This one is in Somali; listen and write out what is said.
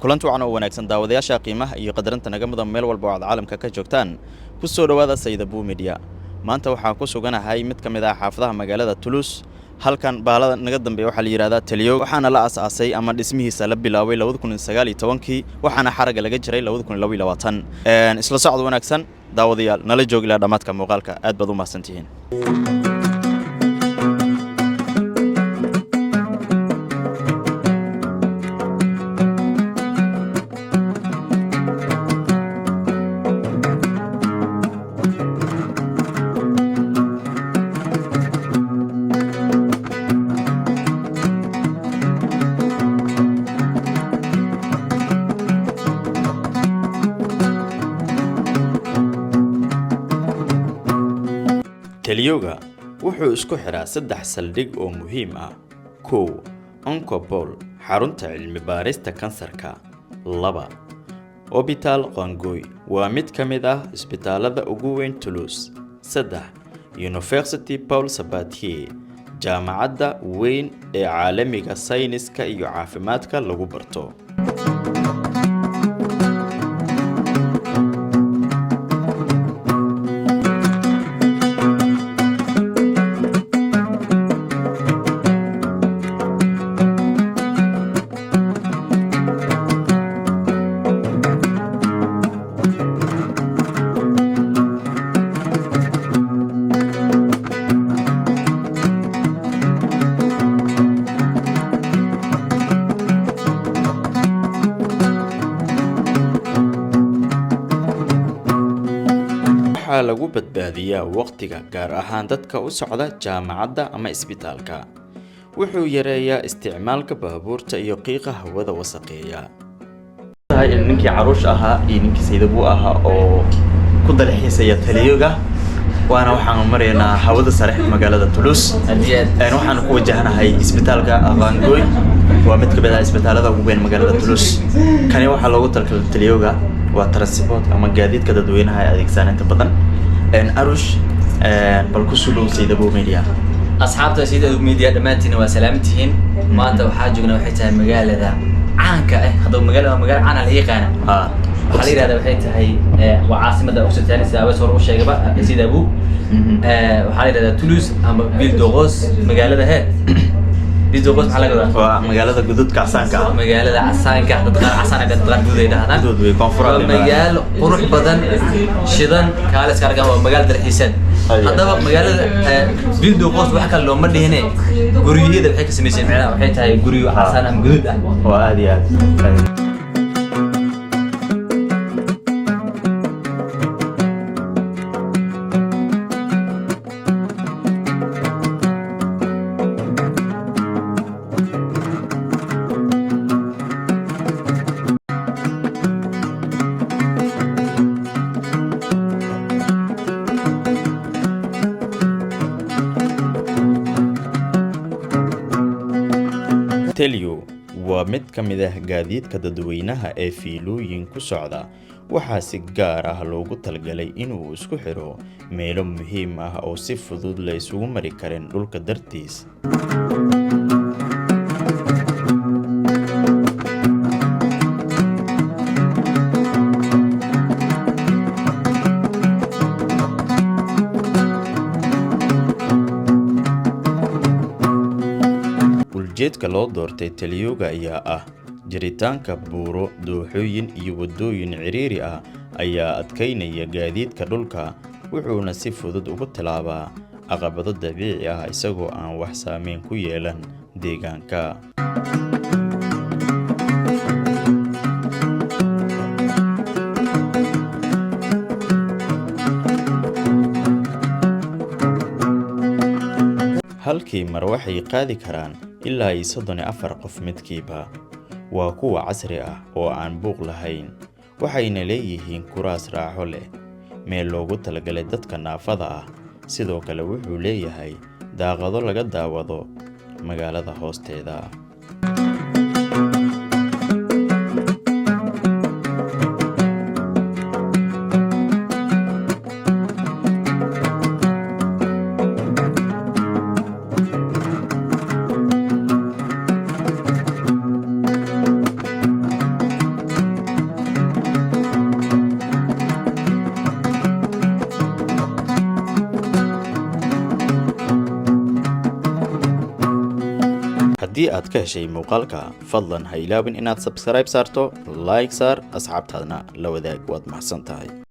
kulantu waxaan u wanaagsan daawadayaasha qiimaha iyo qadarinta naga mudan meel walba oo caalamka ka joogtaan ku soo dhawaada Sayidabuu Media maanta waxaan ku suganahay mid kamid ah xaafadaha magaalada Toulouse halkan baalada naga dambeeyo waxa la yiraahdaa Taliyo waxaana la aasaasay ama dhismihiisa la bilaabay 2019 waxaana xaraga laga jiray 2022 isla socod wanaagsan daawadayaal nala joog ilaa dhamaadka muuqaalka aad baad u mahadsantihiin Taliyoga wuxuu isku xiraa saddex saldhig oo muhiim ah. 1. Oncopole xarunta cilmi baarista kansarka. 2. Hospital Qangoy waa mid ka mid ah isbitaalada ugu weyn Toulouse. 3. University Paul Sabatier jaamacadda weyn ee caalamiga sayniska iyo caafimaadka lagu barto. lagu badbaadiyaa waqtiga gaar ahaan dadka u socda jaamacadda ama isbitaalka wuxuu yareeyaa isticmaalka baabuurta iyo qiiqa hawada wasaqeeya ninkii caruush ahaa iyo ninkii Sayidabuu ahaa oo ku dalxiisaya Taliyoga waana waxaan mareynaa hawada sare magaalada Toulouse waxaan ku wajahanahay isbitaalka Qangoy waa mid ka mid ah isbitaalada ugu weyn magaalada Toulouse kani waxa loogu talagalay Taliyoga waa transport ama gaadiidka dadweynaha ay adeegsadaan inta badan arush bal ku soo Sayidabuu Media asxaabta Sayidabuu Media dhamaantiin waa salaamtihiin maanta waxa joognaa waxay tahay magaalada caanka ah hadda magaalada caan ah yaqaan waxa la yiraahdaa waxay tahay waa caasimada Occitanie sida ay soo u sheegaba Sayidabuu waxa la yiraahdaa Toulouse ama Ville de Rose magaalada Ville de Rose waxa laga wadaa magaalada guduudka casaanka magaalada casaanka dadka casaanka dadka guud ay dhahdaan guud way koonfurada magaalo qurux badan shidan kaalis karga waa magaalo dalxiisan hadaba magaalada Ville de Rose waxa kale loo ma dhihine guriyeeda waxay ka sameeyeen macnaha waxay tahay guriyo casaan ama guduud ah waa aad iyo aad Taliyo waa mid ka mid ah gaadiidka dadweynaha ee fiilooyin ku socda waxa si gaar ah loogu talgalay inuu isku xiro meelo muhiim ah oo si fudud la isugu mari karin dhulka dartiis jeedka loo doortay Taliyoga ayaa ah jiritaanka buuro dooxooyin iyo wadooyin ciriiri ah ayaa adkeynaya gaadiidka dhulka wuxuuna si fudud ugu tilaabaa caqabado dabiici ah isagoo aan wax saameyn ku yeelan deegaanka halkii mar waxay qaadi karaan ilaa 34 qof midkiiba waa kuwa casri ah oo aan buuq lahayn waxayna leeyihiin kuraas raaxo leh meel loogu talagalay dadka naafada ah sidoo kale wuxuu leeyahay daaqado laga daawado magaalada hoosteeda haddii aad ka heshay muuqaalka fadlan ha ilaawin inaad subscribe saarto like saar asxaabtaadna la wadaag waad mahadsan tahay